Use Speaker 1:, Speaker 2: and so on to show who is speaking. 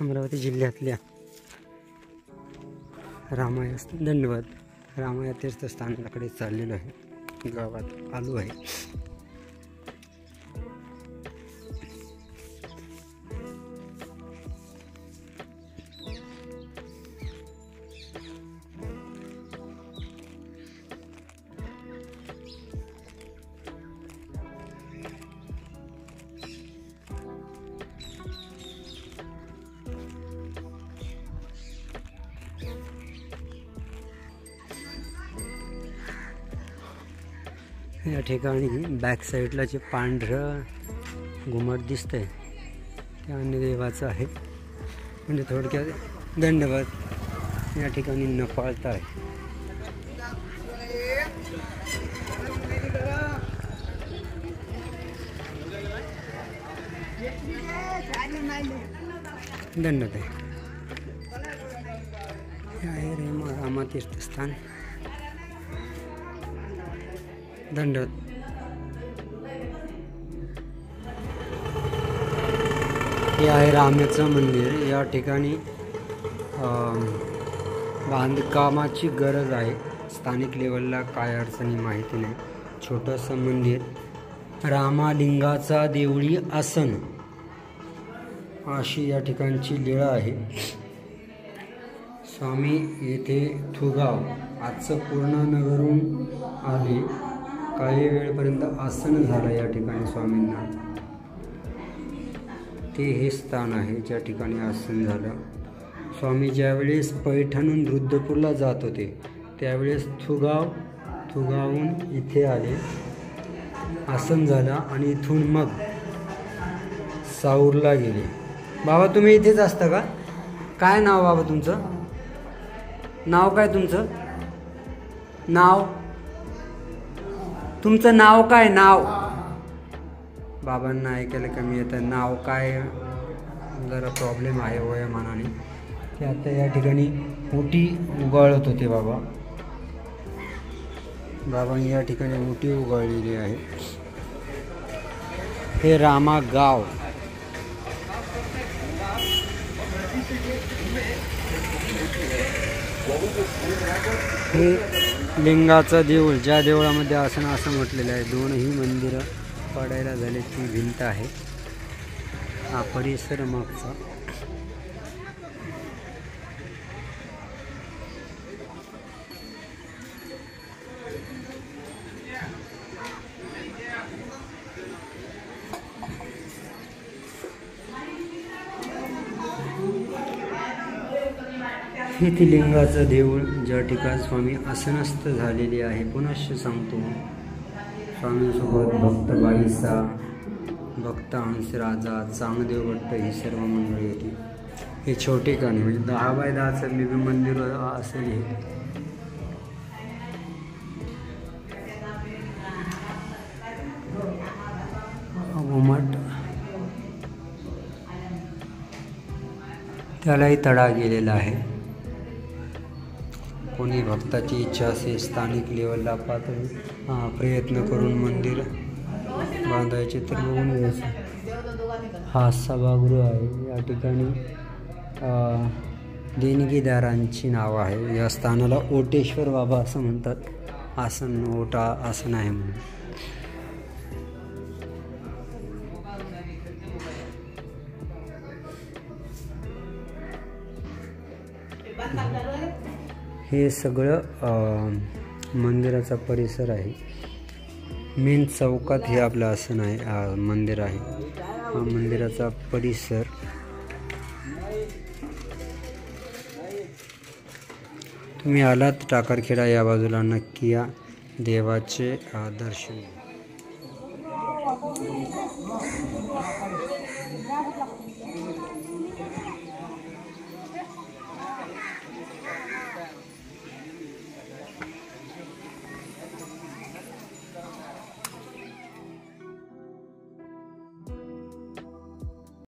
Speaker 1: अमरावती जिल्ह्यातल्या रामाया दंडवत रामाया तीर्थस्थानाकडे चाललेलो आहे, गावात आलो आहे। या ठिकाणी बॅक साईडला जे पांढरं घुमट दिसतंय ते अन्नदेवाचं आहे, म्हणजे थोडक्यात दंडवत या ठिकाणी न पाळता आहे। दंडवत आहे रामा तीर्थस्थान दंडवत। हे आहे रामाचं मंदिर। या ठिकाणी बांधकामाची गरज आहे, स्थानिक लेवलला काय अडचणी माहिती नाही। छोटंसं मंदिर, रामालिंगाचा देवळी आसन अशी या ठिकाणची लीळा आहे। स्वामी येथे थुगाव आजचं पूर्ण नगरून आले, काही वेळपर्यंत आसन झालं या ठिकाणी स्वामींना। ते हे स्थान आहे ज्या ठिकाणी आसन झालं। स्वामी ज्यावेळेस पैठणहून रुद्रपूरला जात होते त्यावेळेस थुगावून इथे आले, आसन झालं आणि इथून मग साऊरला गेले। बाबा तुम्ही इथेच असता का? काय नाव बाबा तुमचं? नाव काय तुमचं? नाव तुमचं नाव काय? नाव बाबांना ऐकायला कमी येतं। नाव काय? जरा प्रॉब्लेम आहे वयोमानाने। ते आता या ठिकाणी उटी उगाळत होते बाबा। बाबांनी या ठिकाणी उटी उगाळलेली आहे। हे रामा गाव, हे लिंगाचं देऊळ, ज्या देवळामध्ये आसन असं म्हटलेलं आहे। दोनही मंदिरं पडायला झाल्याची भिंत आहे। हा परिसर मागचा हे ते लिंगाचं देऊळ ज्या ठिकाणी स्वामी आसनस्थ झालेले आहे। पुनश्च सांगतो, स्वामींसोबत भक्त बाईसा, भक्त हंसराजा, चांगदेव भट्ट ही सर्व मंडळी होती। हे छोटे काणी म्हणजे 10 बाय 10चं मी मंदिर असेल हे। घुमट त्यालाही तडा गेलेला आहे। कोणी भक्ताची इच्छा असेल स्थानिक लेवलला पातळी प्रयत्न करून मंदिर बांधायचे तर बघून घ्यायचं। हा सभागृह आहे। या ठिकाणी देणगीदारांची नाव आहे। या स्थानाला ओटेश्वर बाबा असं म्हणतात। आसन ओटा आसन आहे म्हणून। हे सगळं मंदिराचा परिसर आहे। मेन चौकात हे आपलं आसन आहे, मंदिर आहे। हा मंदिराचा परिसर। तुम्ही आलात टाकरखेडा या बाजूला नक्की या, देवाचे दर्शन।